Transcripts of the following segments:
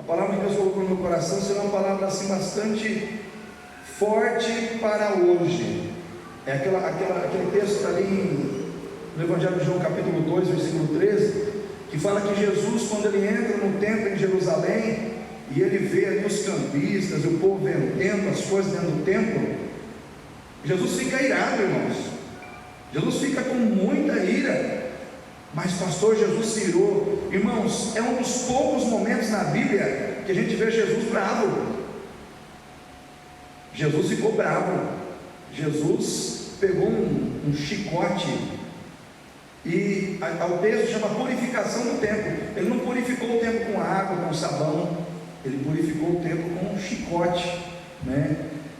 palavra que Deus colocou no meu coração será uma palavra assim bastante forte para hoje. É aquele texto que está ali no Evangelho de João capítulo 2, versículo 13, que fala que Jesus, quando ele entra no templo em Jerusalém, e ele vê ali os cambistas, o povo vendendo as coisas dentro do templo, Jesus fica irado, irmãos. Jesus fica com muita ira. Mas pastor, Jesus se irou. Irmãos, é um dos poucos momentos na Bíblia que a gente vê Jesus bravo. Jesus ficou bravo. Jesus pegou um chicote, e o texto chama purificação do templo. Ele não purificou o templo com água, com sabão, ele purificou o templo com um chicote, né?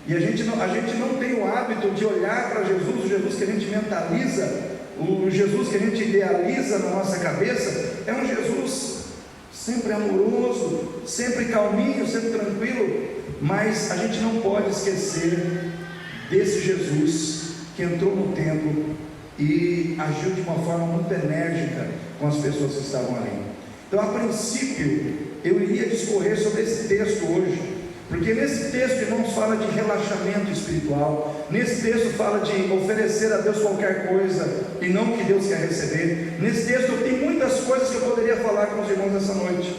E a gente não tem o hábito de olhar para Jesus, o Jesus que a gente mentaliza, o Jesus que a gente idealiza na nossa cabeça, é um Jesus sempre amoroso, sempre calminho, sempre tranquilo, mas a gente não pode esquecer desse Jesus que entrou no templo e agiu de uma forma muito enérgica com as pessoas que estavam ali. Então, a princípio, eu iria discorrer sobre esse texto hoje, porque nesse texto, irmãos, fala de relaxamento espiritual. Nesse texto fala de oferecer a Deus qualquer coisa e não o que Deus quer receber. Nesse texto tem muitas coisas que eu poderia falar com os irmãos essa noite,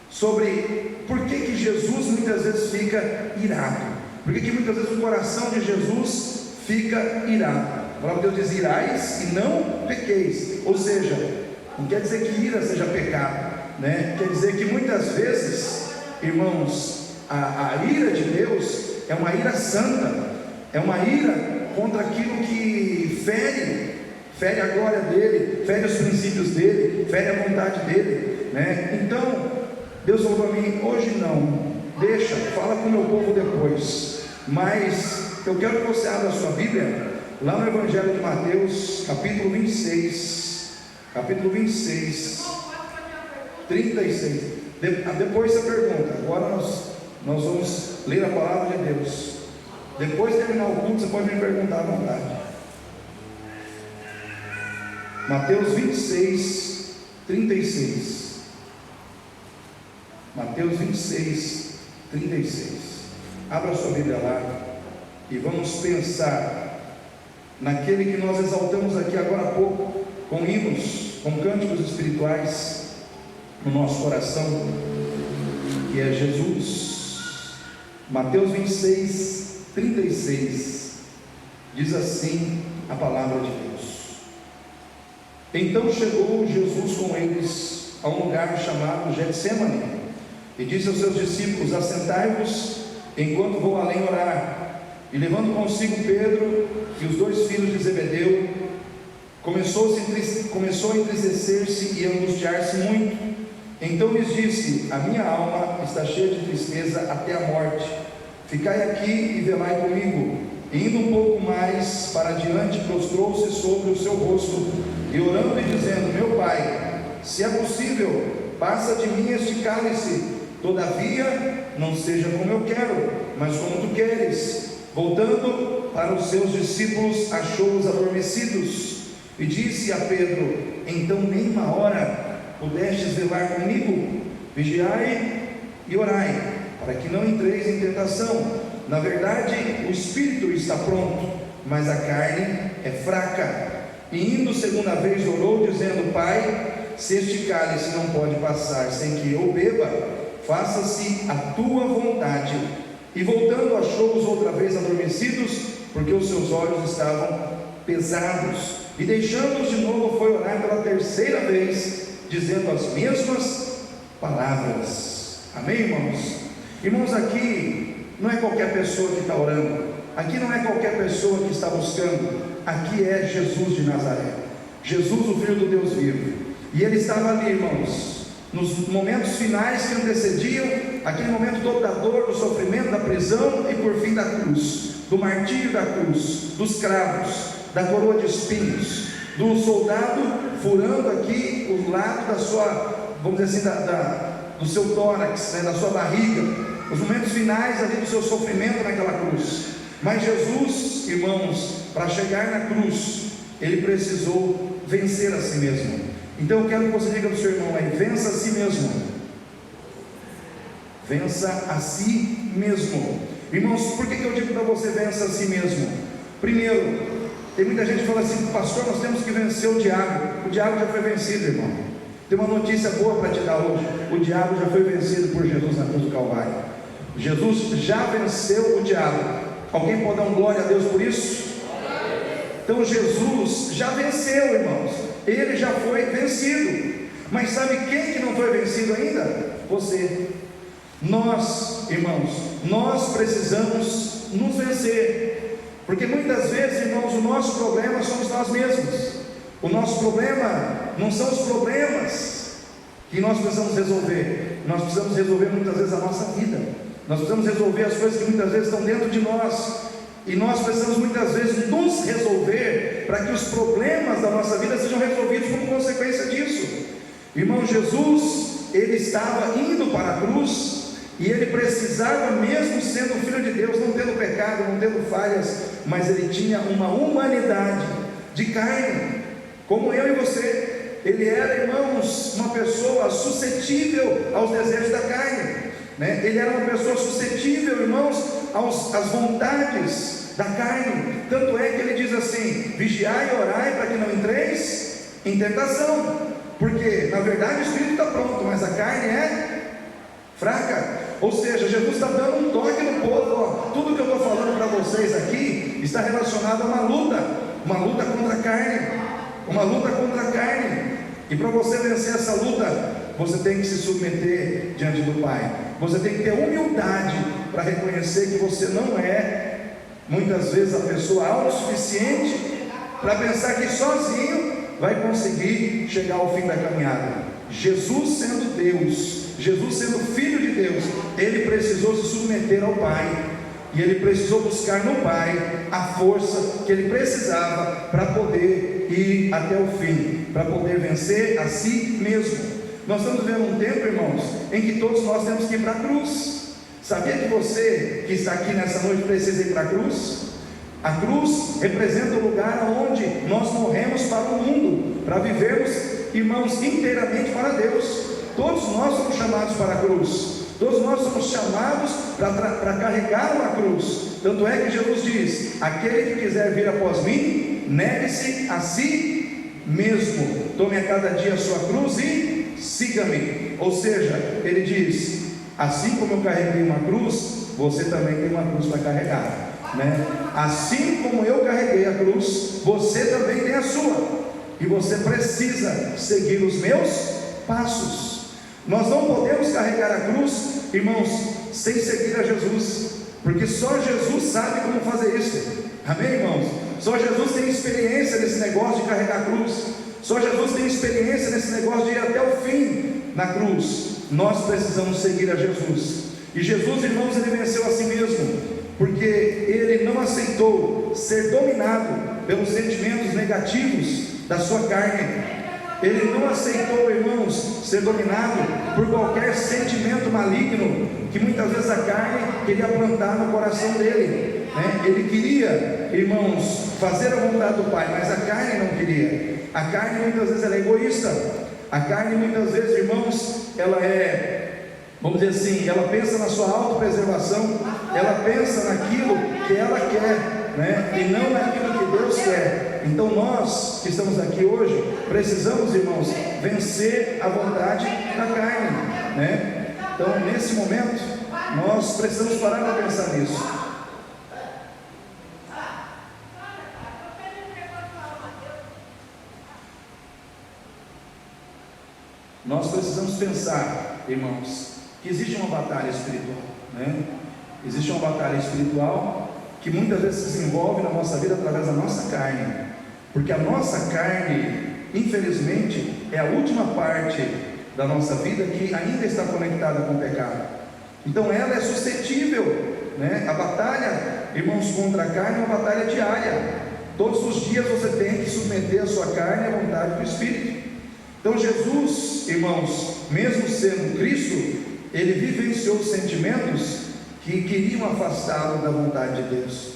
sobre por que Jesus muitas vezes fica irado, por que muitas vezes o coração de Jesus fica irado. A palavra de Deus diz: irais e não pequeis. Ou seja, não quer dizer que ira seja pecado, né? Quer dizer que muitas vezes, irmãos, a ira de Deus é uma ira santa, é uma ira contra aquilo que fere a glória dele, fere os princípios dele, fere a vontade dele, né? Então, Deus falou para mim: hoje não, deixa, fala com o meu povo depois, mas eu quero que você abra a sua Bíblia lá no Evangelho de Mateus, capítulo 26, 36. Depois você pergunta. Agora nós vamos ler a palavra de Deus. Depois de terminar o culto, você pode me perguntar à vontade. Mateus 26, 36. Mateus 26, 36. Abra a sua Bíblia lá e vamos pensar naquele que nós exaltamos aqui agora há pouco, com hinos, com cânticos espirituais no nosso coração, que é Jesus. Mateus 26, 36, diz assim a palavra de Deus: Então chegou Jesus com eles a um lugar chamado Getsêmani, e disse aos seus discípulos: Assentai-vos, enquanto vou além orar. E levando consigo Pedro e os dois filhos de Zebedeu, começou a entristecer-se e a angustiar-se muito. Então lhes disse: A minha alma está cheia de tristeza até a morte. Ficai aqui e velai comigo. E indo um pouco mais para diante, prostrou-se sobre o seu rosto, e orando e dizendo: Meu Pai, se é possível, passa de mim este cálice. Todavia, não seja como eu quero, mas como tu queres. Voltando para os seus discípulos, achou-os adormecidos, e disse a Pedro: Então nem uma hora pudestes velar comigo? Vigiai e orai, para que não entreis em tentação. Na verdade, o espírito está pronto, mas a carne é fraca. E indo segunda vez orou, dizendo: Pai, se este cálice não pode passar sem que eu beba, faça-se a tua vontade. E voltando, achou-os outra vez adormecidos, porque os seus olhos estavam pesados. E deixando-os de novo, foi orar pela terceira vez, dizendo as mesmas palavras. Amém, irmãos? Irmãos, aqui não é qualquer pessoa que está orando, aqui não é qualquer pessoa que está buscando, aqui é Jesus de Nazaré, Jesus, o Filho do Deus vivo. E ele estava ali, irmãos, nos momentos finais que antecediam aquele momento todo da dor, do sofrimento, da prisão e por fim da cruz, do martírio da cruz, dos cravos, da coroa de espinhos, do soldado furando aqui o lado da sua, vamos dizer assim, do seu tórax, né, da sua barriga, os momentos finais ali do seu sofrimento naquela cruz. Mas Jesus, irmãos, para chegar na cruz, ele precisou vencer a si mesmo. Então eu quero que você diga para o seu irmão aí: vença a si mesmo. vença a si mesmo. Irmãos, por que eu digo para você vença a si mesmo? Primeiro, tem muita gente que fala assim: pastor, nós temos que vencer o diabo. O diabo já foi vencido, irmão. Tem uma notícia boa para te dar hoje: o diabo já foi vencido por Jesus na cruz do Calvário. Jesus já venceu o diabo. Alguém pode dar um glória a Deus por isso? Então Jesus já venceu, irmãos. Ele já foi vencido. Mas sabe quem que não foi vencido ainda? Você. Nós, irmãos, nós precisamos nos vencer. Porque muitas vezes, irmãos, o nosso problema somos nós mesmos. O nosso problema não são os problemas que nós precisamos resolver. Nós precisamos resolver muitas vezes a nossa vida. Nós precisamos resolver as coisas que muitas vezes estão dentro de nós. E nós precisamos muitas vezes nos resolver para que os problemas da nossa vida sejam resolvidos como consequência disso. Irmão, Jesus, ele estava indo para a cruz, e ele precisava, mesmo sendo filho de Deus, não tendo pecado, não tendo falhas, mas ele tinha uma humanidade de carne, como eu e você. Ele era, irmãos, uma pessoa suscetível aos desejos da carne, né? Ele era uma pessoa suscetível, irmãos, às vontades da carne. Tanto é que ele diz assim: vigiai e orai para que não entreis em tentação. Porque na verdade o espírito está pronto, mas a carne é fraca. Ou seja, Jesus está dando um toque no povo. Ó, tudo que eu estou falando para vocês aqui está relacionado a uma luta contra a carne, uma luta contra a carne. E para você vencer essa luta, você tem que se submeter diante do Pai. Você tem que ter humildade para reconhecer que você não é, muitas vezes, a pessoa autossuficiente para pensar que sozinho vai conseguir chegar ao fim da caminhada. Jesus sendo Deus, Jesus sendo Filho de Deus, ele precisou se submeter ao Pai, e ele precisou buscar no Pai a força que ele precisava para poder ir até o fim, para poder vencer a si mesmo. Nós estamos vivendo um tempo, irmãos, em que todos nós temos que ir para a cruz. Sabia que você que está aqui nessa noite precisa ir para a cruz? A cruz representa o lugar onde nós morremos para o mundo, para vivermos, irmãos, inteiramente para Deus. Todos nós somos chamados para a cruz. Todos nós somos chamados para carregar uma cruz. Tanto é que Jesus diz: aquele que quiser vir após mim, negue-se a si mesmo, tome a cada dia a sua cruz e siga-me. Ou seja, ele diz: assim como eu carreguei uma cruz, você também tem uma cruz para carregar, né? Assim como eu carreguei a cruz, você também tem a sua, e você precisa seguir os meus passos. Nós não podemos carregar a cruz, irmãos, sem seguir a Jesus, porque só Jesus sabe como fazer isso. Amém, irmãos? Só Jesus tem experiência nesse negócio de carregar a cruz. Só Jesus tem experiência nesse negócio de ir até o fim na cruz. Nós precisamos seguir a Jesus. E Jesus, irmãos, ele venceu a si mesmo, porque ele não aceitou ser dominado pelos sentimentos negativos da sua carne. Ele não aceitou, irmãos, ser dominado por qualquer sentimento maligno que muitas vezes a carne queria plantar no coração dele, né? Ele queria, irmãos, fazer a vontade do Pai, mas a carne não queria. A carne muitas vezes ela é egoísta. A carne muitas vezes, irmãos, ela é, vamos dizer assim, ela pensa na sua autopreservação, ela pensa naquilo que ela quer, né? E não naquilo que Deus quer. Então nós que estamos aqui hoje precisamos, irmãos, vencer a vontade da carne, né? Então nesse momento nós precisamos parar para pensar nisso. Nós precisamos pensar, irmãos, que existe uma batalha espiritual, né? Existe uma batalha espiritual que muitas vezes se desenvolve na nossa vida através da nossa carne, porque a nossa carne, infelizmente, é a última parte da nossa vida que ainda está conectada com o pecado. Então ela é suscetível, né? A batalha, irmãos, contra a carne é uma batalha diária. Todos os dias você tem que submeter a sua carne à vontade do Espírito. Então Jesus, irmãos, mesmo sendo Cristo, ele vivenciou sentimentos que queriam afastá-lo da vontade de Deus.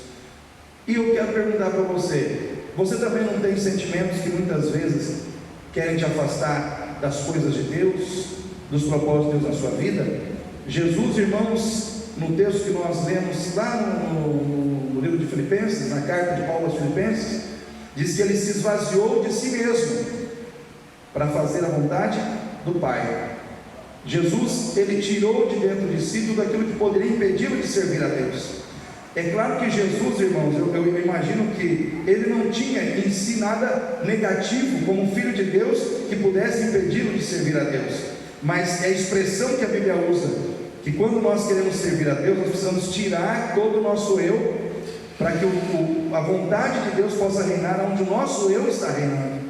E eu quero perguntar para você: você também não tem sentimentos que muitas vezes querem te afastar das coisas de Deus, dos propósitos de Deus na sua vida? Jesus, irmãos, no texto que nós lemos lá no livro de Filipenses, na carta de Paulo aos Filipenses, diz que ele se esvaziou de si mesmo para fazer a vontade do Pai. Jesus, ele tirou de dentro de si tudo aquilo que poderia impedi-lo de servir a Deus. É claro que Jesus, irmãos, eu imagino que ele não tinha em si nada negativo como filho de Deus que pudesse impedi-lo de servir a Deus, mas é a expressão que a Bíblia usa, que quando nós queremos servir a Deus, nós precisamos tirar todo o nosso eu, para que a vontade de Deus possa reinar onde o nosso eu está reinando.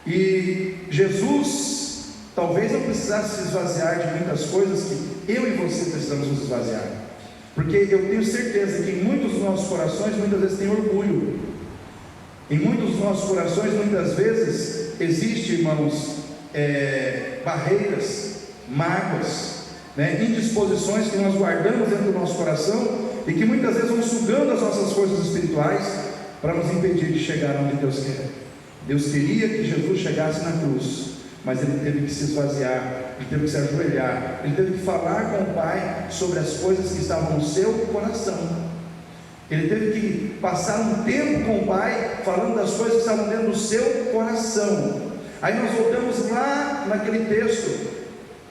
E Jesus talvez não precisasse se esvaziar de muitas coisas que eu e você precisamos nos esvaziar, porque eu tenho certeza que em muitos dos nossos corações muitas vezes tem orgulho, em muitos dos nossos corações muitas vezes existe, irmãos, barreiras, mágoas, indisposições que nós guardamos dentro do nosso coração e que muitas vezes vão sugando as nossas forças espirituais para nos impedir de chegar onde Deus quer. Deus queria que Jesus chegasse na cruz, mas ele teve que se esvaziar, ele teve que se ajoelhar, ele teve que falar com o Pai sobre as coisas que estavam no seu coração. Ele teve que passar um tempo com o Pai falando das coisas que estavam dentro do seu coração. Aí nós voltamos lá naquele texto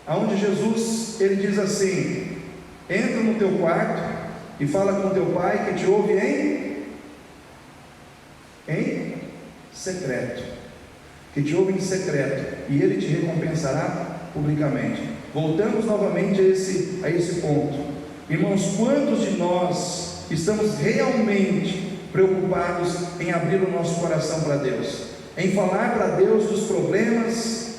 onde Jesus, ele diz assim: entra no teu quarto e fala com teu Pai que te ouve em secreto, que te ouve em secreto, e ele te recompensará publicamente. Voltamos novamente a esse ponto. Irmãos, quantos de nós estamos realmente preocupados em abrir o nosso coração para Deus, em falar para Deus dos problemas,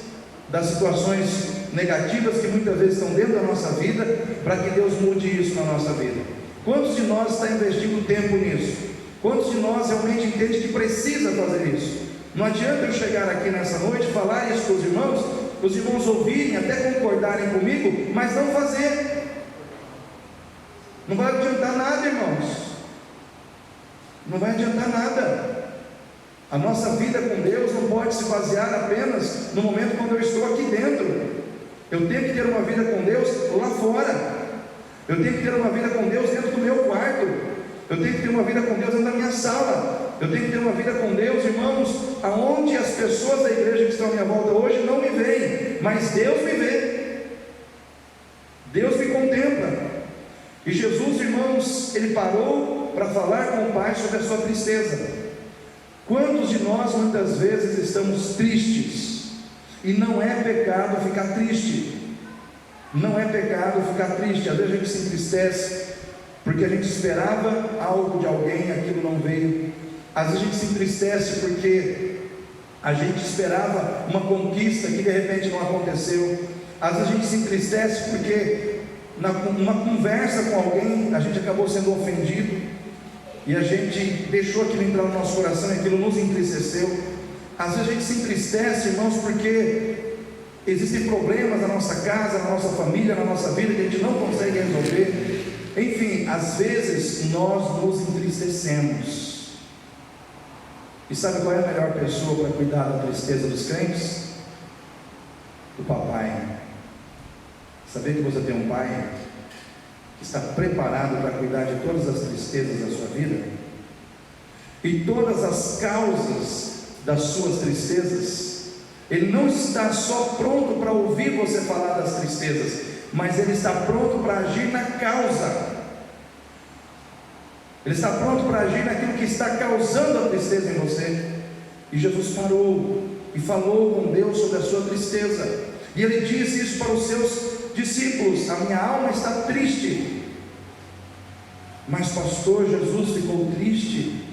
das situações negativas que muitas vezes estão dentro da nossa vida, para que Deus mude isso na nossa vida? Quantos de nós está investindo tempo nisso? Quantos de nós realmente entende que precisa fazer isso? Não adianta eu chegar aqui nessa noite, falar isso para os irmãos ouvirem, até concordarem comigo, mas não fazer. Não vai adiantar nada, irmãos. Não vai adiantar nada. A nossa vida com Deus não pode se basear apenas no momento quando eu estou aqui dentro. Eu tenho que ter uma vida com Deus lá fora. Eu tenho que ter uma vida com Deus dentro do meu quarto. Eu tenho que ter uma vida com Deus dentro da minha sala. Eu tenho que ter uma vida com Deus, irmãos, aonde as pessoas da igreja que estão à minha volta hoje não me veem, mas Deus me vê. Deus me contempla. E Jesus, irmãos, ele parou para falar com o Pai sobre a sua tristeza. Quantos de nós muitas vezes estamos tristes? E não é pecado ficar triste. Não é pecado ficar triste. Às vezes a gente se entristece porque a gente esperava algo de alguém e aquilo não veio. Às vezes a gente se entristece porque a gente esperava uma conquista que de repente não aconteceu. Às vezes a gente se entristece porque numa conversa com alguém a gente acabou sendo ofendido e a gente deixou aquilo entrar no nosso coração e aquilo nos entristeceu. Às vezes a gente se entristece, irmãos, porque existem problemas na nossa casa, na nossa família, na nossa vida que a gente não consegue resolver. Enfim, às vezes nós nos entristecemos. E sabe qual é a melhor pessoa para cuidar da tristeza dos crentes? O papai. Saber que você tem um pai que está preparado para cuidar de todas as tristezas da sua vida e todas as causas das suas tristezas. Ele não está só pronto para ouvir você falar das tristezas, mas ele está pronto para agir na causa. Ele está pronto para agir naquilo que está causando a tristeza em você. E Jesus parou e falou com Deus sobre a sua tristeza, e ele disse isso para os seus discípulos: a minha alma está triste. Mas pastor, Jesus ficou triste?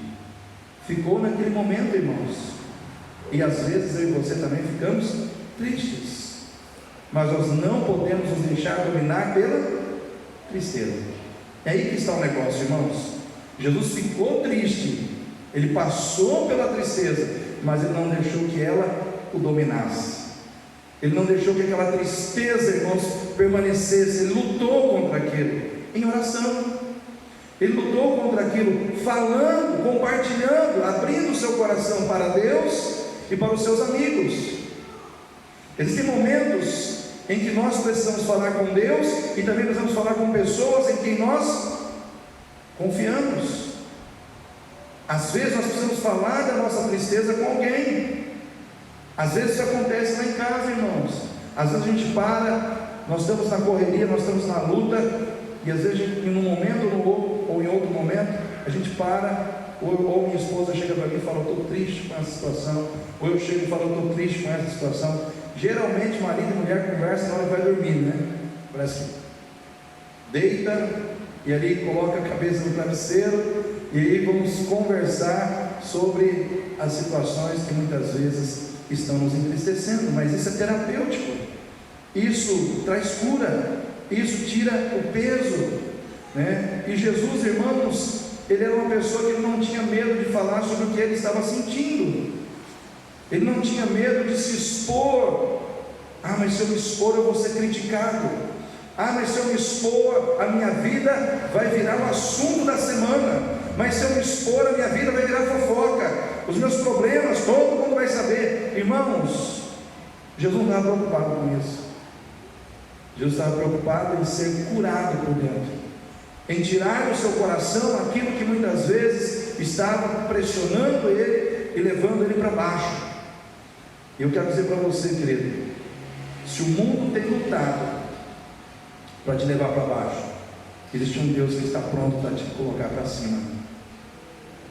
Ficou naquele momento, irmãos. E às vezes eu e você também ficamos tristes, mas nós não podemos nos deixar dominar pela tristeza. É aí que está o negócio, irmãos. Jesus ficou triste, ele passou pela tristeza, mas ele não deixou que ela o dominasse. Ele não deixou que aquela tristeza, irmãos, permanecesse. Ele lutou contra aquilo em oração. Ele lutou contra aquilo falando, compartilhando, abrindo o seu coração para Deus e para os seus amigos. Existem momentos em que nós precisamos falar com Deus e também precisamos falar com pessoas em quem nós confiamos. Às vezes nós precisamos falar da nossa tristeza com alguém. Às vezes isso acontece lá em casa, irmãos. Às vezes a gente para, nós estamos na correria, nós estamos na luta, e às vezes em um momento ou em outro momento, a gente para, ou minha esposa chega para mim e fala: eu estou triste com essa situação, ou eu chego e falo: eu estou triste com essa situação. Geralmente marido e mulher conversam na hora que vai dormir, né? Parece que deita e ali coloca a cabeça no travesseiro, e aí vamos conversar sobre as situações que muitas vezes estão nos entristecendo. Mas isso é terapêutico, isso traz cura, isso tira o peso, né? E Jesus, irmãos, ele era uma pessoa que não tinha medo de falar sobre o que ele estava sentindo. Ele não tinha medo de se expor. Ah, mas se eu me expor eu vou ser criticado. Ah, mas se eu me expor, a minha vida vai virar o assunto da semana. Mas se eu me expor, a minha vida vai virar fofoca. Os meus problemas, todo mundo vai saber. Irmãos, Jesus não estava preocupado com isso. Jesus estava preocupado em ser curado por dentro, em tirar do seu coração aquilo que muitas vezes estava pressionando ele e levando ele para baixo. Eu quero dizer para você, querido, se o mundo tem lutado para te levar para baixo, existe um Deus que está pronto para te colocar para cima,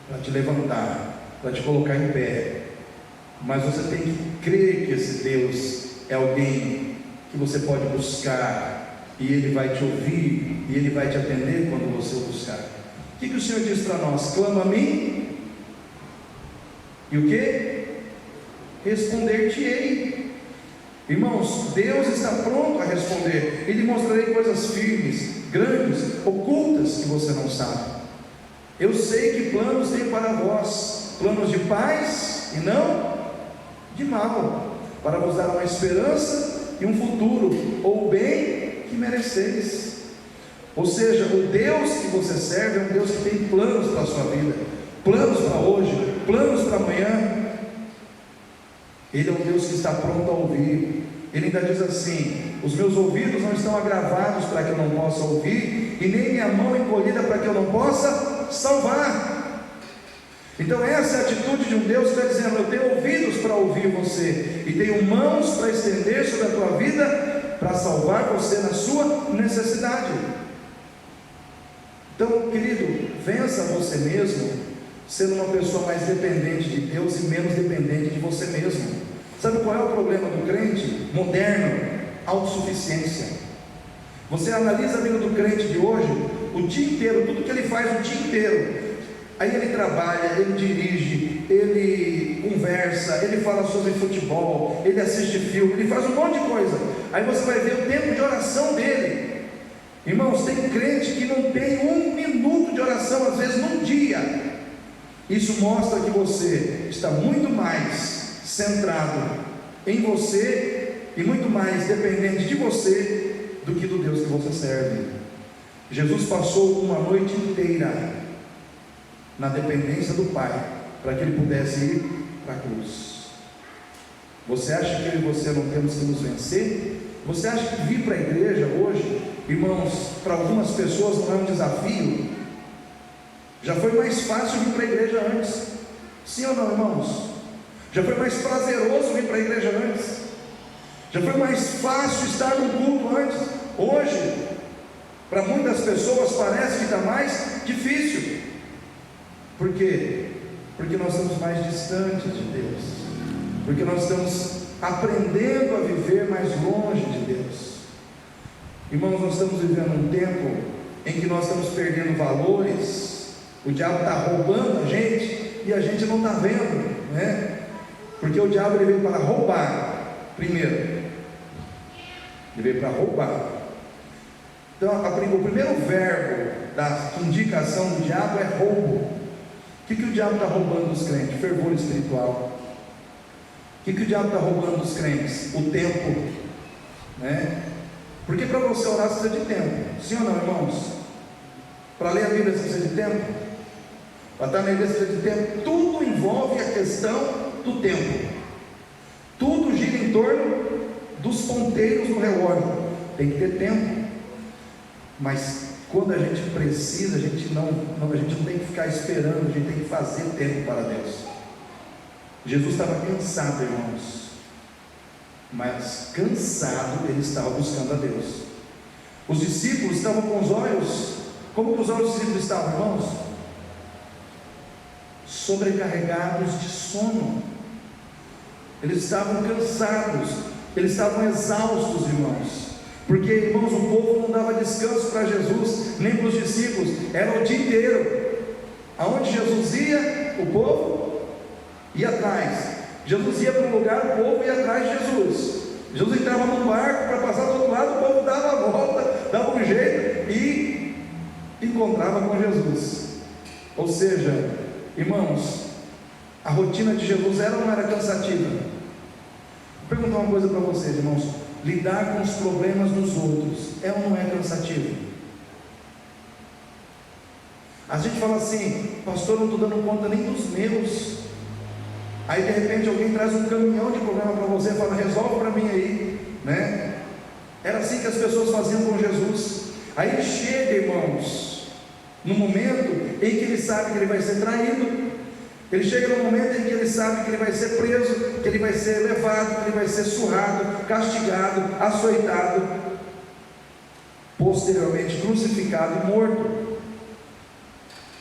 para te levantar, para te colocar em pé. Mas você tem que crer que esse Deus é alguém que você pode buscar, e Ele vai te ouvir, e Ele vai te atender quando você o buscar. O que o Senhor diz para nós? Clama a mim, e o que? Responder-te-ei. Irmãos, Deus está pronto a responder. Ele mostrarei coisas firmes, grandes, ocultas que você não sabe. Eu sei que planos tenho para vós, planos de paz e não de mal, para vos dar uma esperança e um futuro, ou o bem que mereceis. Ou seja, o Deus que você serve é um Deus que tem planos para a sua vida, planos para hoje, planos para amanhã. Ele é um Deus que está pronto a ouvir. Ele ainda diz assim: os meus ouvidos não estão agravados para que eu não possa ouvir, e nem minha mão encolhida para que eu não possa salvar. Então essa é a atitude de um Deus que está dizendo: eu tenho ouvidos para ouvir você, e tenho mãos para estender sobre a tua vida, para salvar você na sua necessidade. Então, querido, vença você mesmo sendo uma pessoa mais dependente de Deus e menos dependente de você mesmo. Sabe qual é o problema do crente moderno? Autossuficiência. Você analisa a vida do crente de hoje, o dia inteiro, tudo que ele faz o dia inteiro. Aí ele trabalha, ele dirige, ele conversa, ele fala sobre futebol, ele assiste filme, ele faz um monte de coisa. Aí você vai ver o tempo de oração dele. Irmãos, tem crente que não tem 1 minuto de oração, às vezes num dia. Isso mostra que você está muito mais centrado em você e muito mais dependente de você do que do Deus que você serve. Jesus passou uma noite inteira na dependência do Pai, para que ele pudesse ir para a cruz. Você acha que eu e você não temos que nos vencer? Você acha que vir para a igreja hoje, irmãos, para algumas pessoas não é um desafio? Já foi mais fácil vir para a igreja antes, sim ou não, irmãos? Já foi mais prazeroso vir para a igreja antes, já foi mais fácil estar no culto antes. Hoje, para muitas pessoas parece que está mais difícil. Por quê? Porque nós estamos mais distantes de Deus, porque nós estamos aprendendo a viver mais longe de Deus. Irmãos, nós estamos vivendo um tempo em que nós estamos perdendo valores. O diabo está roubando a gente e a gente não está vendo, né? Porque o diabo ele veio para roubar. Primeiro, ele veio para roubar. Então o primeiro verbo da indicação do diabo é roubo. O que o diabo está roubando dos crentes? Fervor espiritual. O que o diabo está roubando dos crentes? O tempo, né? Porque para você orar você precisa de tempo, sim ou não, irmãos? Para ler a Bíblia você precisa de tempo, para estar na igreja você precisa de tempo. Tudo envolve a questão do tempo, tudo gira em torno dos ponteiros no relógio, tem que ter tempo. Mas quando a gente precisa, a gente não tem que ficar esperando, a gente tem que fazer tempo para Deus. Jesus estava cansado, irmãos, mas cansado ele estava buscando a Deus. Os discípulos estavam com os olhos, como que os olhos dos discípulos estavam, irmãos? Sobrecarregados de sono. Eles estavam cansados, eles estavam exaustos, irmãos, porque, irmãos, o povo não dava descanso para Jesus, nem para os discípulos, era o dia inteiro. Aonde Jesus ia, o povo ia atrás. Jesus ia para um lugar, o povo ia atrás de Jesus. Jesus entrava num barco para passar do outro lado, o povo dava a volta, dava um jeito e encontrava com Jesus. Ou seja, irmãos, a rotina de Jesus era ou não era cansativa? Vou perguntar uma coisa para vocês, irmãos: lidar com os problemas dos outros é ou não é cansativo? A gente fala assim: pastor, eu não estou dando conta nem dos meus. Aí de repente alguém traz um caminhão de problema para você e fala: resolve para mim aí, né? Era assim que as pessoas faziam com Jesus. Aí ele chega, irmãos, no momento em que ele sabe que ele vai ser traído, ele chega no momento em que ele sabe que ele vai ser preso, que ele vai ser levado, que ele vai ser surrado, castigado, açoitado, posteriormente crucificado e morto.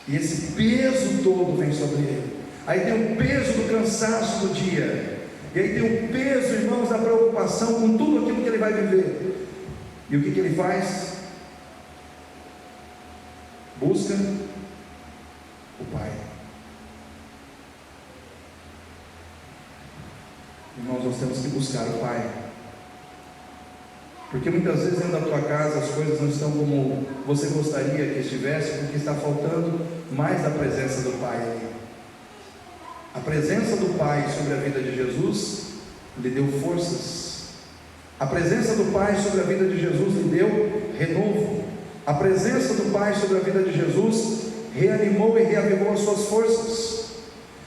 E esse peso todo vem sobre ele. Aí tem o peso do cansaço do dia, e aí tem o peso, irmãos, da preocupação com tudo aquilo que ele vai viver. E o que ele faz? Busca o Pai. Irmãos, nós temos que buscar o Pai, porque muitas vezes dentro da tua casa as coisas não estão como você gostaria que estivesse, porque está faltando mais da presença do Pai ali. A presença do Pai sobre a vida de Jesus lhe deu forças. A presença do Pai sobre a vida de Jesus lhe deu renovo. A presença do Pai sobre a vida de Jesus reanimou e reavivou as suas forças.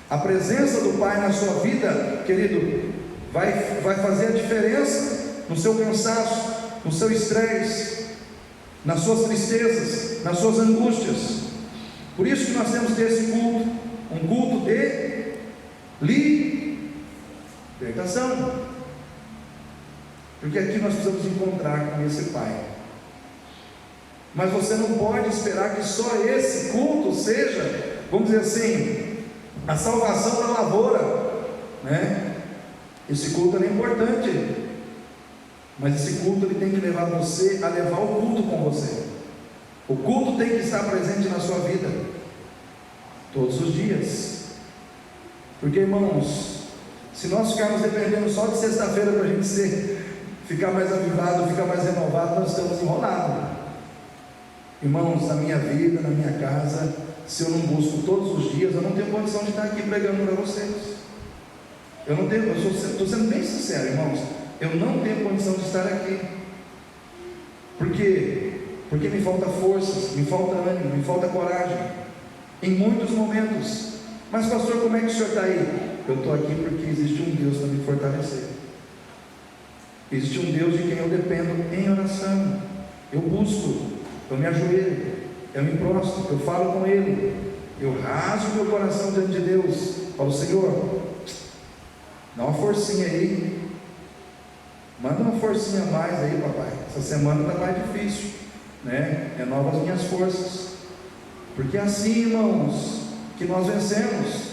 A presença do Pai na sua vida, querido, vai fazer a diferença no seu cansaço, no seu estresse, nas suas tristezas, nas suas angústias. Por isso que nós temos que ter esse culto, um culto de libertação, porque aqui nós precisamos encontrar com esse Pai. Mas você não pode esperar que só esse culto seja, vamos dizer assim, a salvação da lavoura, né? Esse culto é importante, mas esse culto ele tem que levar você a levar o culto com você. O culto tem que estar presente na sua vida todos os dias. Porque, irmãos, se nós ficarmos dependendo só de sexta-feira para a gente ficar mais avivado, ficar mais renovado, nós estamos enrolados. Irmãos, na minha vida, na minha casa, se eu não busco todos os dias, eu não tenho condição de estar aqui pregando para vocês. Eu estou sendo bem sincero, irmãos, eu não tenho condição de estar aqui. Por quê? Porque me falta forças, me falta ânimo, me falta coragem, em muitos momentos. Mas pastor, como é que o senhor está aí? Eu estou aqui porque existe um Deus para me fortalecer. Existe um Deus de quem eu dependo em oração. Eu busco, eu me ajoelho, eu me prostro, eu falo com Ele, eu rasgo meu coração diante de Deus. Falo: Senhor, dá uma forcinha aí, manda uma forcinha a mais aí, papai. Essa semana está mais difícil, né? Renova as minhas forças, porque é assim, irmãos, que nós vencemos.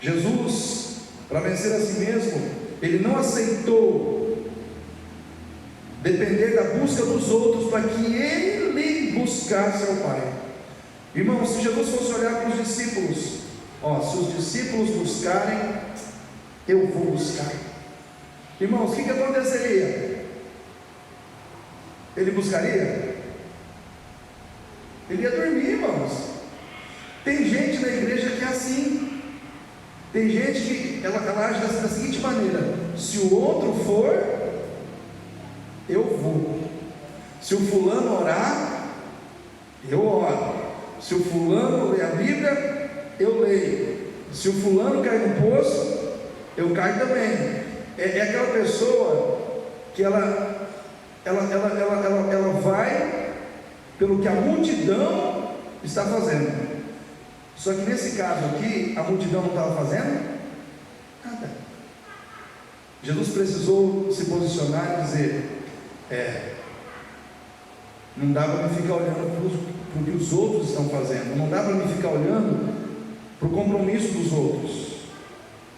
Jesus, para vencer a si mesmo, Ele não aceitou depender da busca dos outros para que Ele buscasse ao Pai. Irmãos, se Jesus fosse olhar para os discípulos, se os discípulos buscarem, eu vou buscar. Irmãos, o que aconteceria? Ele buscaria? Ele ia dormir, irmãos. Tem gente na igreja que é assim. Tem gente que ela age da seguinte maneira: se o outro for, eu vou. Se o fulano orar, eu oro. Se o fulano ler a Bíblia, eu leio. Se o fulano cair no poço, eu caio também. É aquela pessoa que ela vai pelo que a multidão está fazendo. Só que nesse caso aqui, a multidão não estava fazendo nada. Jesus precisou se posicionar e dizer: não dá para me ficar olhando para o que os outros estão fazendo, não dá para me ficar olhando para o compromisso dos outros,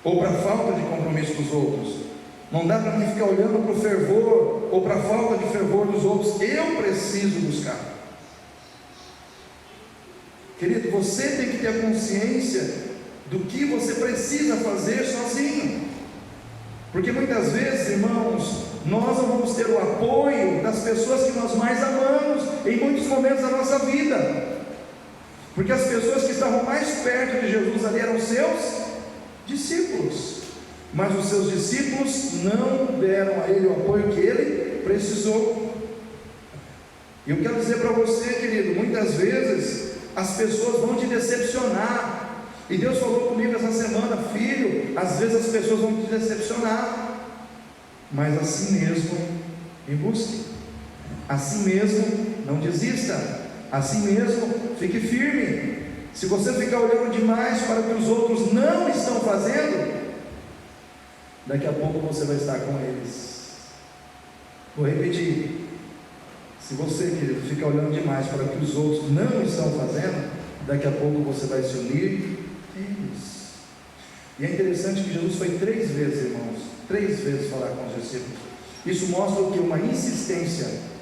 ou para a falta de compromisso dos outros, não dá para me ficar olhando para o fervor, ou para a falta de fervor dos outros. Eu preciso buscar. Querido, você tem que ter a consciência do que você precisa fazer sozinho, porque muitas vezes, irmãos, nós não vamos ter o apoio das pessoas que nós mais amamos em muitos momentos da nossa vida, porque as pessoas que estavam mais perto de Jesus ali eram seus discípulos, mas os seus discípulos não deram a ele o apoio que ele precisou. E eu quero dizer para você, querido, muitas vezes as pessoas vão te decepcionar, e Deus falou comigo essa semana: filho, às vezes as pessoas vão te decepcionar, mas assim mesmo me busque, assim mesmo não desista, assim mesmo fique firme. Se você ficar olhando demais para o que os outros não estão fazendo, daqui a pouco você vai estar com eles. Vou repetir: se você, querido, ficar olhando demais para o que os outros não estão fazendo, daqui a pouco você vai se unir a eles. E é interessante que Jesus foi 3 vezes, irmãos, 3 vezes falar com os discípulos. Isso mostra o que? Uma insistência.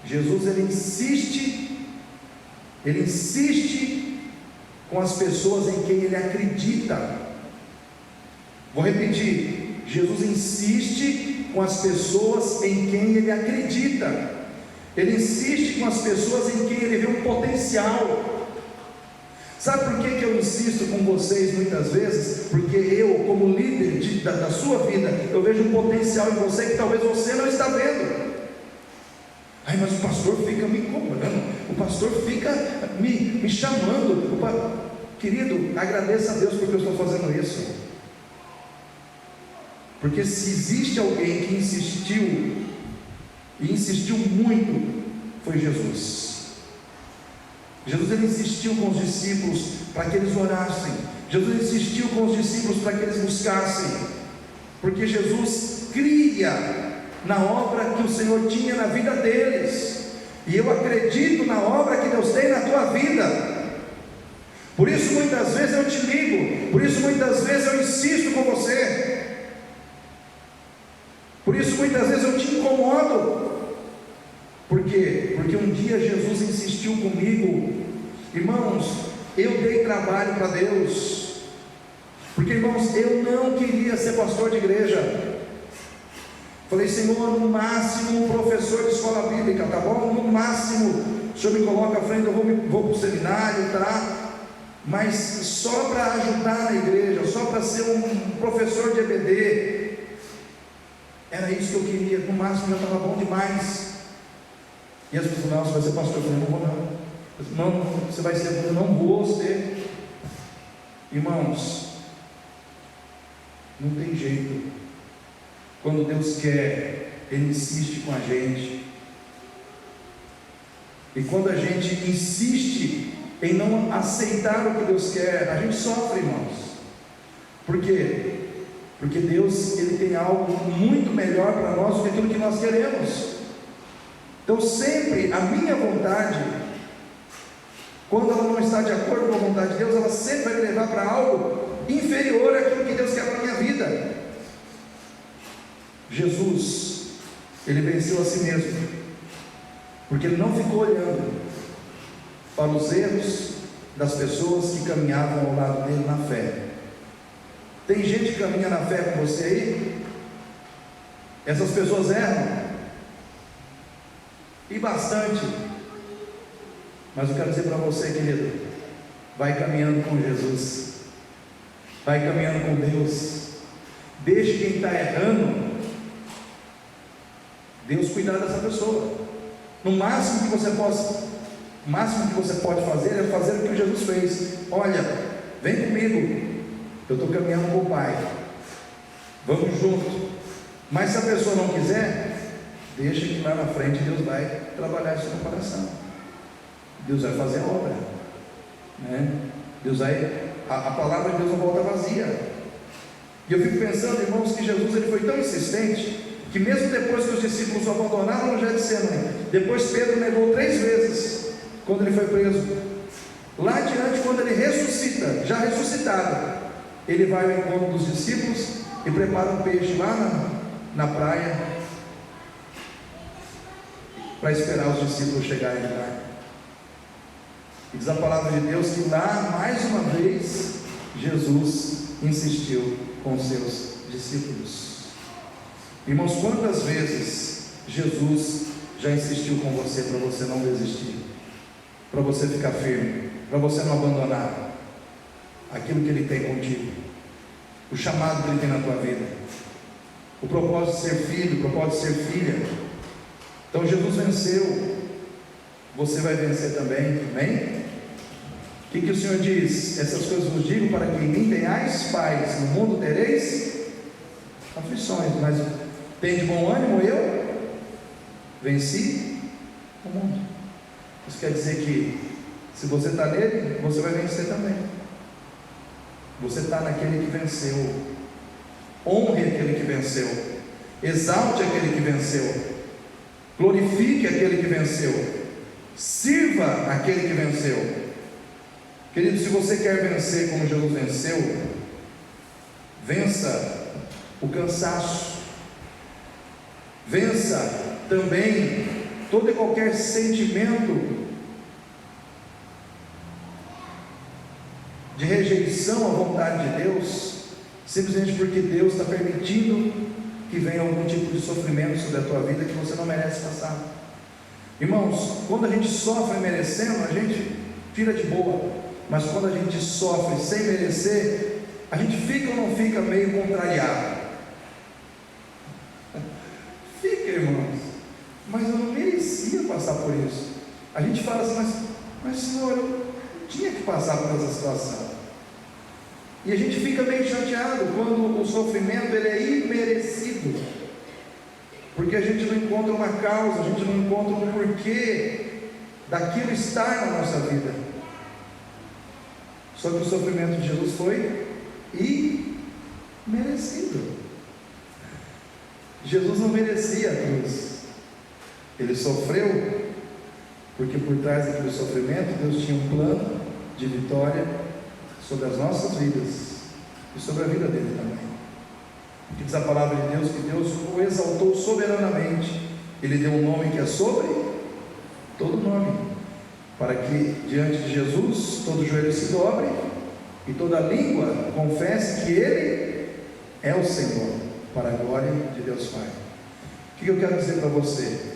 Jesus, ele insiste com as pessoas em quem ele acredita. Vou repetir: Jesus insiste com as pessoas em quem ele acredita. Ele insiste com as pessoas em quem ele vê um potencial. Sabe por que eu insisto com vocês muitas vezes? Porque eu, como líder da sua vida, eu vejo um potencial em você que talvez você não está vendo. Ai, mas o pastor fica me incomodando, o pastor fica me chamando. Querido, agradeça a Deus porque eu estou fazendo isso, porque se existe alguém que insistiu, e insistiu muito, foi Jesus. Jesus, ele insistiu com os discípulos para que eles orassem. Jesus insistiu com os discípulos para que eles buscassem, porque Jesus cria na obra que o Senhor tinha na vida deles, e eu acredito na obra que Deus tem na tua vida. Por isso muitas vezes eu te ligo, por isso muitas vezes eu insisto com você, por isso muitas vezes eu te incomodo. Por quê? Porque um dia Jesus insistiu comigo, irmãos, eu dei trabalho para Deus, porque, irmãos, eu não queria ser pastor de igreja. Falei: Senhor, no máximo um professor de escola bíblica, tá bom? No máximo o Senhor me coloca à frente, eu vou para o seminário, tá? Mas só para ajudar na igreja, só para ser um professor de EBD. Era isso que eu queria, no máximo já estava bom demais. E as pessoas falaram: não, você vai ser pastor. Eu falei: não vou não. Não, você vai ser, eu não vou ser. Irmãos, não tem jeito. Quando Deus quer, Ele insiste com a gente. E quando a gente insiste em não aceitar o que Deus quer, a gente sofre, irmãos. Por quê? Porque Deus, Ele tem algo muito melhor para nós do que aquilo que nós queremos. Então sempre a minha vontade, quando ela não está de acordo com a vontade de Deus, ela sempre vai me levar para algo inferior àquilo que Deus quer para a minha vida. Jesus, Ele venceu a si mesmo, porque Ele não ficou olhando para os erros das pessoas que caminhavam ao lado dele na fé. Tem gente que caminha na fé com você aí, essas pessoas erram, e bastante, mas eu quero dizer para você, querido, vai caminhando com Jesus, vai caminhando com Deus, deixe quem está errando, Deus cuidar dessa pessoa. No máximo que você pode fazer é fazer o que Jesus fez. Olha, vem comigo, eu estou caminhando com o Pai, vamos junto, Mas se a pessoa não quiser, deixa que lá na frente Deus vai trabalhar isso no coração. Deus vai fazer a obra, né? Deus vai, a palavra de Deus não volta vazia. E eu fico pensando, irmãos, que Jesus ele foi tão insistente, que mesmo depois que os discípulos o abandonaram no Getsemane, depois Pedro negou 3 vezes, quando ele foi preso. Lá adiante, quando ele ressuscita, já ressuscitado, ele vai ao encontro dos discípulos e prepara um peixe lá na praia, para esperar os discípulos chegarem lá. E diz a palavra de Deus que lá, mais uma vez, Jesus insistiu com seus discípulos. Irmãos, quantas vezes Jesus já insistiu com você para você não desistir, para você ficar firme, para você não abandonar aquilo que Ele tem contigo, o chamado que Ele tem na tua vida, o propósito de ser filho, o propósito de ser filha. Então Jesus venceu, você vai vencer também, amém? O que o Senhor diz? Essas coisas vos digo para que em mim tenhais paz, no mundo tereis aflições, mas tem de bom ânimo, eu venci o mundo. Isso quer dizer que se você está nele, você vai vencer também. Você está naquele que venceu. Honre aquele que venceu, exalte aquele que venceu, glorifique aquele que venceu, sirva aquele que venceu. Querido, se você quer vencer como Jesus venceu, vença o cansaço, vença também todo e qualquer sentimento de rejeição à vontade de Deus, simplesmente porque Deus está permitindo que venha algum tipo de sofrimento sobre a tua vida que você não merece passar. Irmãos, quando a gente sofre merecendo, a gente tira de boa, mas quando a gente sofre sem merecer, a gente fica ou não fica meio contrariado? Fica, irmãos, mas eu não merecia passar por isso. A gente fala assim, mas Senhor, eu tinha que passar por essa situação. E a gente fica meio chateado quando o sofrimento ele é imerecido, porque a gente não encontra uma causa, a gente não encontra um porquê daquilo estar na nossa vida. Só que o sofrimento de Jesus foi imerecido. Jesus não merecia a cruz, Ele sofreu, porque por trás daquele sofrimento Deus tinha um plano de vitória sobre as nossas vidas e sobre a vida dele também. Porque diz a palavra de Deus que Deus o exaltou soberanamente, Ele deu um nome que é sobre todo nome, para que diante de Jesus todo joelho se dobre e toda língua confesse que Ele é o Senhor, para a glória de Deus Pai. O que eu quero dizer para você?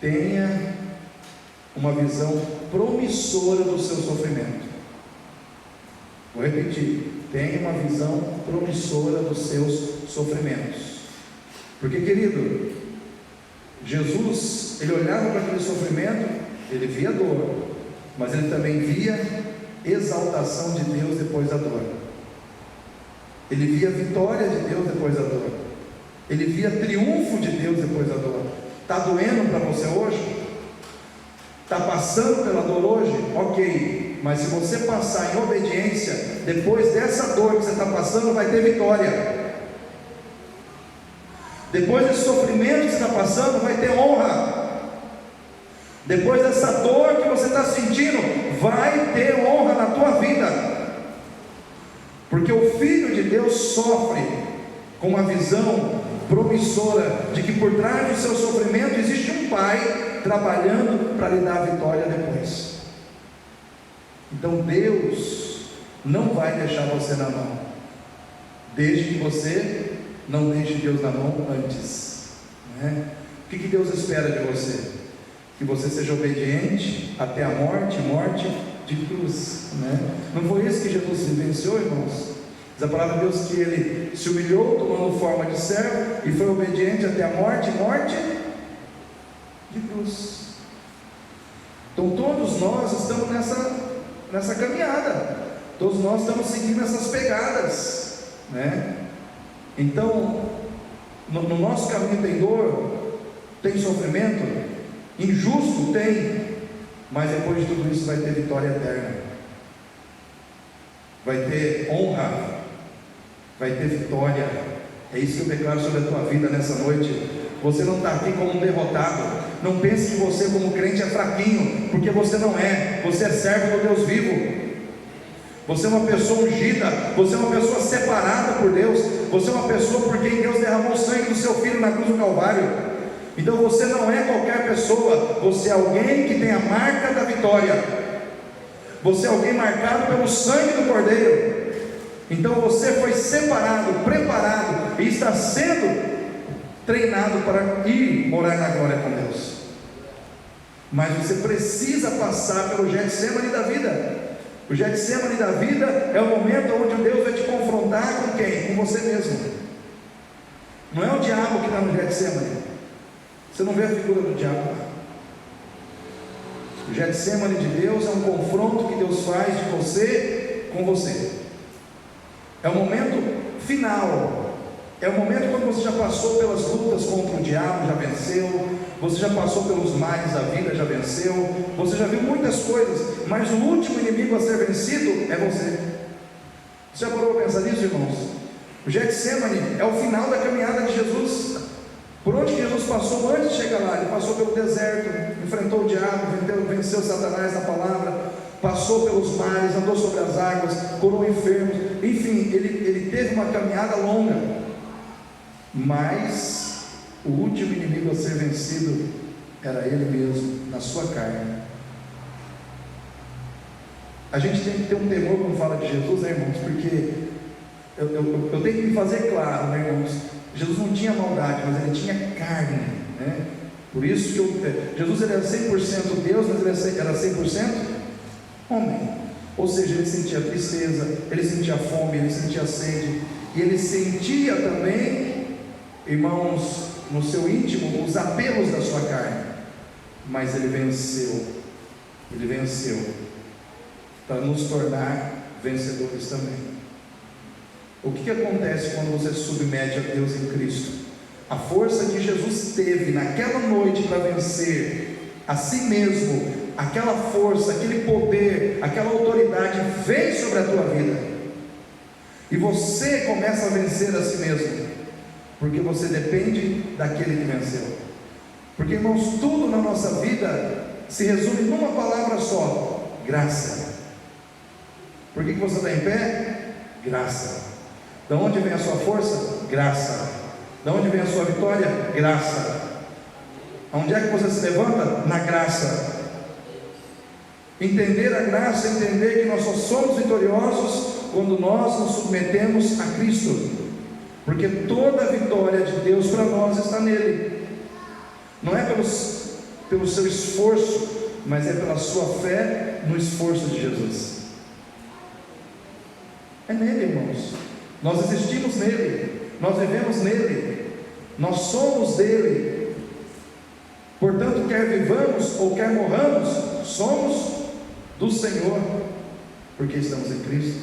Tenha uma visão promissora do seu sofrimento. Vou repetir, tenha uma visão promissora dos seus sofrimentos, porque, querido, Jesus, Ele olhava para aquele sofrimento, Ele via dor, mas Ele também via exaltação de Deus depois da dor, Ele via vitória de Deus depois da dor, Ele via triunfo de Deus depois da dor. Está doendo para você hoje? Está passando pela dor hoje? Ok, mas se você passar em obediência, depois dessa dor que você está passando, vai ter vitória. Depois desse sofrimento que você está passando, vai ter honra. Depois dessa dor que você está sentindo, vai ter honra na tua vida. Porque o Filho de Deus sofre com uma visão promissora de que por trás do seu sofrimento existe um Pai trabalhando para lhe dar a vitória depois. Então Deus não vai deixar você na mão, desde que você não deixe Deus na mão antes, né? O que Deus espera de você? Que você seja obediente até a morte, morte de cruz, né? Não foi isso que Jesus vivenciou, irmãos? Diz a palavra de Deus que Ele se humilhou, tomando forma de servo, e foi obediente até a morte, morte de cruz. Então todos nós estamos nessa caminhada, todos nós estamos seguindo essas pegadas, né? Então No nosso caminho tem dor, tem sofrimento, injusto tem, mas depois de tudo isso vai ter vitória eterna, vai ter honra, vai ter vitória. É isso que eu declaro sobre a tua vida nessa noite. Você não está aqui como um derrotado. Não pense que você como crente é fraquinho, porque você não é. Você é servo do Deus vivo. Você é uma pessoa ungida, você é uma pessoa separada por Deus, você é uma pessoa por quem Deus derramou o sangue do seu Filho na cruz do Calvário. Então você não é qualquer pessoa, você é alguém que tem a marca da vitória, você é alguém marcado pelo sangue do Cordeiro. Então você foi separado, preparado e está sendo treinado para ir morar na glória com Deus. Mas você precisa passar pelo Getsemane da vida. O Getsemane da vida é o momento onde Deus vai te confrontar com quem? Com você mesmo. Não é o diabo que está no Getsemane. Você não vê a figura do diabo lá. O Getsemane de Deus é um confronto que Deus faz de você com você. É o momento final. É o momento quando você já passou pelas lutas contra o diabo, já venceu. Você já passou pelos males da vida, já venceu. Você já viu muitas coisas, mas o último inimigo a ser vencido é você. Você já parou para pensar nisso, irmãos? O Getsemane é o final da caminhada de Jesus. Por onde Jesus passou antes de chegar lá? Ele passou pelo deserto, enfrentou o diabo, venceu Satanás na palavra, passou pelos mares, andou sobre as águas, curou enfermos. Enfim, ele teve uma caminhada longa. Mas o último inimigo a ser vencido era ele mesmo, na sua carne. A gente tem que ter um temor quando fala de Jesus, né, irmãos? Porque eu tenho que me fazer claro, né, irmãos? Jesus não tinha maldade, mas ele tinha carne, né? Por isso que Jesus era 100% Deus, mas ele era 100% homem. Ou seja, ele sentia tristeza, ele sentia fome, ele sentia sede, e ele sentia também, irmãos, no seu íntimo, os apelos da sua carne. Mas ele venceu para nos tornar vencedores também. O que acontece quando você se submete a Deus em Cristo? A força que Jesus teve naquela noite para vencer a si mesmo, aquela força, aquele poder, aquela autoridade vem sobre a tua vida, e você começa a vencer a si mesmo, porque você depende daquele que venceu. Porque, irmãos, tudo na nossa vida se resume numa palavra só: graça. Por que você está em pé? Graça. De onde vem a sua força? Graça. De onde vem a sua vitória? Graça. Onde é que você se levanta? Na graça. Entender a graça, entender que nós só somos vitoriosos quando nós nos submetemos a Cristo, porque toda a vitória de Deus para nós está nele. Não é pelo seu esforço, mas é pela sua fé no esforço de Jesus. É nele, irmãos. Nós existimos nele, nós vivemos nele, nós somos dele. Portanto, quer vivamos ou quer morramos, somos do Senhor, porque estamos em Cristo.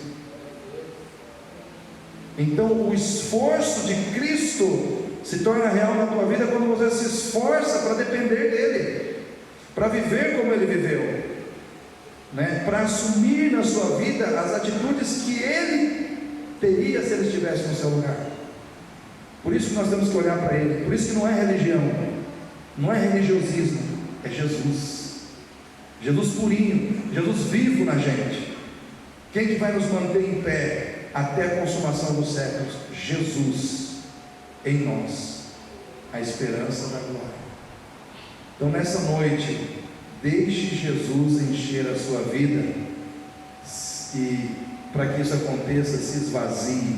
Então o esforço de Cristo se torna real na tua vida quando você se esforça para depender dele, para viver como ele viveu, né? Para assumir na sua vida as atitudes que ele teria se ele estivesse no seu lugar. Por isso que nós temos que olhar para ele. Por isso que não é religião, não é religiosismo, é Jesus. Jesus purinho, Jesus vivo na gente. Quem que vai nos manter em pé até a consumação dos séculos? Jesus em nós, a esperança da glória. Então nessa noite, deixe Jesus encher a sua vida, e para que isso aconteça, se esvazie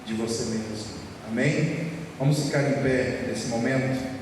de você mesmo. Amém? Vamos ficar em pé nesse momento.